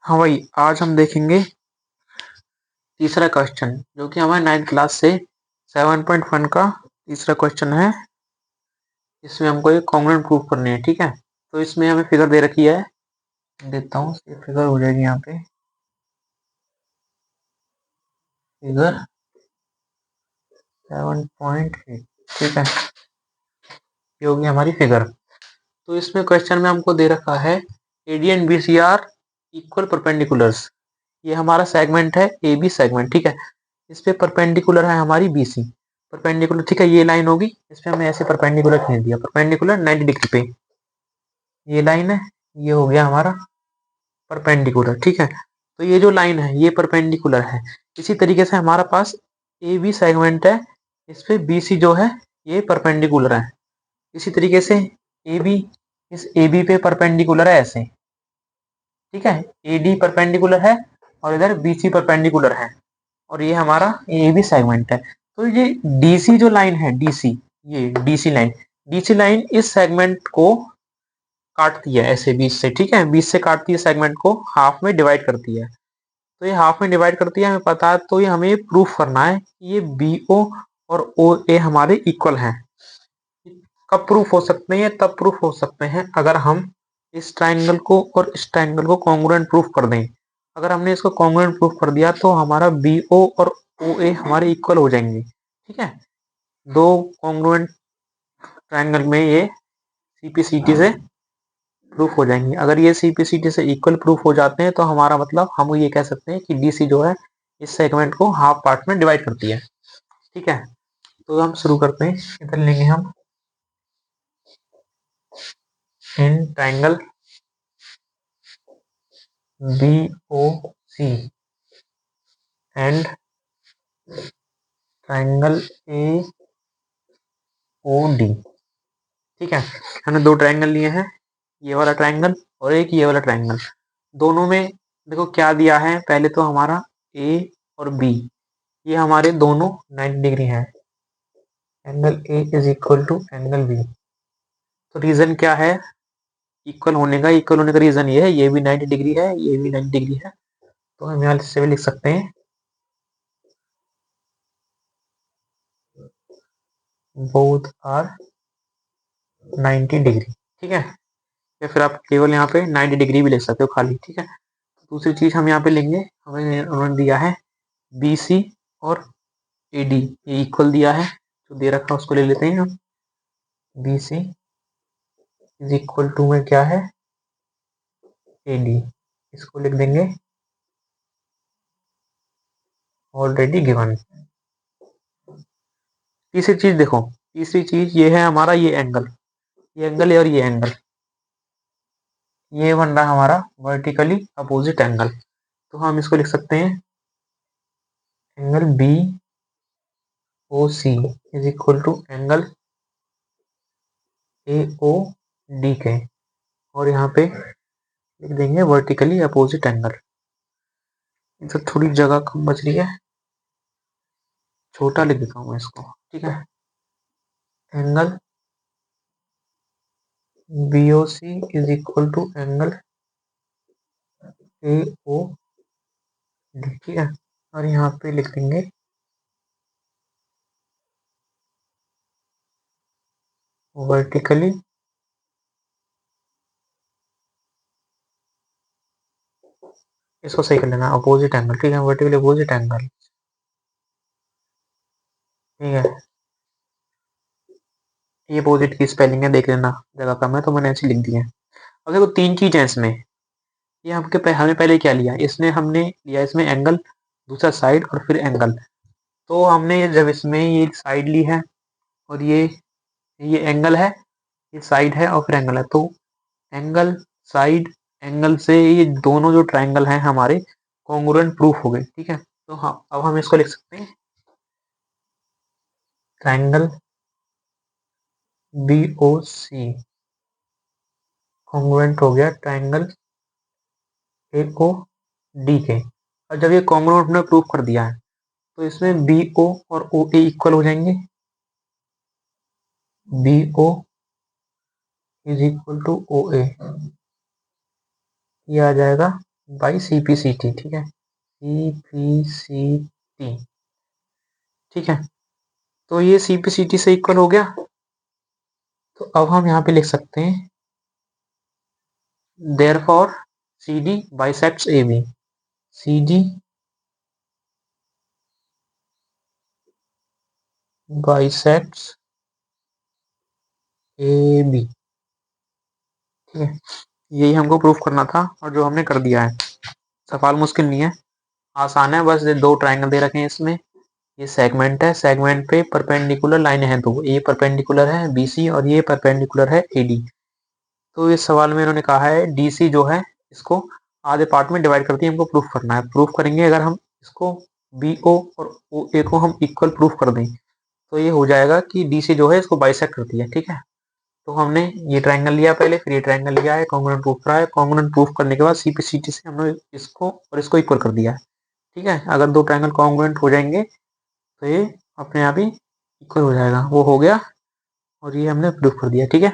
हाँ भाई, आज हम देखेंगे तीसरा क्वेश्चन जो कि हमारे 9th क्लास से 7.1 का तीसरा क्वेश्चन है। इसमें हमको एक कॉन्ग्रुएंट प्रूफ करनी है। ठीक है, तो इसमें हमें फिगर दे रखी है, देता हूँ। ये फिगर हो जाएगी यहाँ पे फिगर 7.8। ठीक है, ये होगी हमारी फिगर। तो इसमें क्वेश्चन में हमको दे रखा है AD and B C are equal perpendiculars. ये हमारा सेगमेंट है ए बी सेगमेंट। ठीक है, इस पे परपेंडिकुलर है हमारी बी सी परपेंडिकुलर। ठीक है, ये लाइन होगी, इस पे हमने ऐसे परपेंडिकुलर खींच दिया, परपेंडिकुलर 90 डिग्री पे ये लाइन है। ये हो गया हमारा परपेंडिकुलर। ठीक है, तो ये जो लाइन है ये परपेंडिकुलर है। इसी तरीके से हमारा पास ए बी सेगमेंट है, इस पे बी सी जो है ये परपेंडिकुलर है। इसी तरीके से ए बी इस ए बी पे परपेंडिकुलर है ऐसे। ठीक है, ए डी परपेंडिकुलर है और इधर बी सी परपेंडिकुलर है, और ये हमारा ए बी सेगमेंट है। तो ये डीसी जो लाइन है, डीसी, ये डीसी लाइन इस सेगमेंट को काटती है ऐसे बीच से। ठीक है, बीच से काटती है, सेगमेंट को हाफ में डिवाइड करती है। तो ये हाफ में डिवाइड करती है, हमें पता है। तो ये हमें प्रूफ करना है कि ये बी ओ और ओ ए हमारे इक्वल हैं। कब प्रूफ हो सकते हैं? तब प्रूफ हो सकते हैं अगर हम इस ट्राइंगल को और इस ट्राइंगल को कॉन्ग्रुएंट प्रूफ कर दें। अगर हमने इसको कॉन्ग्रुएंट प्रूफ कर दिया तो हमारा बी ओ और ओ ए हमारे इक्वल हो जाएंगे। ठीक है, दो कॉन्ग्रुएंट ट्राइंगल में ये सीपीसीटी से प्रूफ हो जाएंगे। अगर ये सीपीसीटी से इक्वल प्रूफ हो जाते हैं तो हमारा मतलब हम ये कह सकते हैं कि डीसी जो है इस सेगमेंट को हाफ पार्ट में डिवाइड करती है। ठीक है, तो हम शुरू करते हैं। इधर लेंगे हम in triangle B O C and triangle A O D. ठीक है, हमने दो ट्राइंगल लिए हैं, ये वाला ट्राइंगल और एक ये वाला ट्राइंगल। दोनों में देखो क्या दिया है। पहले तो हमारा ए और बी ये हमारे दोनों 90 डिग्री हैं। Angle A is equal to angle B. तो रीजन क्या है इक्वल होने का? इक्वल होने का रीजन ये है, ये भी 90 डिग्री है, ये भी 90 डिग्री है। तो हम यहाँ से भी लिख सकते हैं बोथ आर 90 डिग्री। ठीक है, या फिर आप केवल यहाँ पे 90 डिग्री भी लिख सकते हो खाली। ठीक है, दूसरी चीज हम यहाँ पे लेंगे, हमें उन्होंने दिया है बी सी और ए डी, ये इक्वल दिया है। जो दे रखा है उसको ले लेते हैं हम। B C is equal to में क्या है, ए डी, इसको लिख देंगे ऑलरेडी गिवन। तीसरी चीज देखो, तीसरी चीज ये है हमारा ये एंगल है और ये एंगल, ये बन रहा है हमारा वर्टिकली अपोजिट एंगल। तो हम इसको लिख सकते हैं angle B O C is equal to angle A O D के, और यहाँ पे लिख देंगे वर्टिकली अपोजिट एंगल। इधर थोड़ी जगह कम बच रही है, छोटा लिख देता हूँ मैं इसको। ठीक है, angle B O C is equal to angle A O D. ठीक है, और यहाँ पे लिख देंगे वर्टिकली इसको सही कर लेना अपोजिट एंगल। ठीक है, वर्टिकली अपोजिट एंगल। ठीक है, ये अपोजिट की स्पेलिंग है, देख लेना, जगह कम है तो मैंने ऐसे लिख दी है। अब देखो तीन चीज है इसमें। ये हमने पहले क्या लिया, इसने हमने लिया इसमें एंगल, दूसरा साइड और फिर एंगल। तो हमने जब इसमें ये साइड ली है और ये एंगल है, ये साइड है और फिर एंगल है, तो एंगल साइड एंगल से ये दोनों जो ट्राइंगल हैं हमारे कॉन्ग्रुएंट प्रूफ हो गए। ठीक है, तो हाँ अब हम इसको लिख सकते हैं triangle B O C congruent हो गया ट्राइंगल ए ओ डी के। और जब ये कॉन्ग्रुएंट ने प्रूफ कर दिया है तो इसमें बी ओ और ओ ए इक्वल हो जाएंगे। B O is equal to O A, ये आ जाएगा बाई CPCT, ठीक है, CPCT, ठीक है। तो ये CPCT से इक्वल हो गया। तो अब हम यहाँ पे लिख सकते हैं therefore CD bisects AB, CD bisects AB, ठीक है। यही हमको प्रूफ करना था और जो हमने कर दिया है। सवाल मुश्किल नहीं है, आसान है, बस ये दो ट्रायंगल दे रखे हैं इसमें, ये सेगमेंट है, सेगमेंट पे परपेंडिकुलर लाइन है दो, ये परपेंडिकुलर है BC और ये परपेंडिकुलर है AD। तो इस सवाल में इन्होंने कहा है DC जो है इसको आधे पार्ट में डिवाइड करती है, हमको प्रूफ करना है। प्रूफ करेंगे अगर हम इसको BO और OA को हम इक्वल प्रूफ कर दें तो ये हो जाएगा कि DC जो है इसको बाइसेक्ट करती है, ठीक है। तो हमने ये ट्रायंगल लिया पहले, फिर ये ट्रायंगल लिया है, कॉन्ग्रुएंट प्रूफ करा है, कॉन्ग्रुएंट प्रूफ करने के बाद CPCT से हमने इसको और इसको इक्वल कर दिया है, ठीक है। अगर दो ट्रायंगल कॉन्ग्रुएंट हो जाएंगे तो ये अपने आप ही इक्वल हो जाएगा, वो हो गया और ये हमने प्रूफ कर दिया, ठीक है।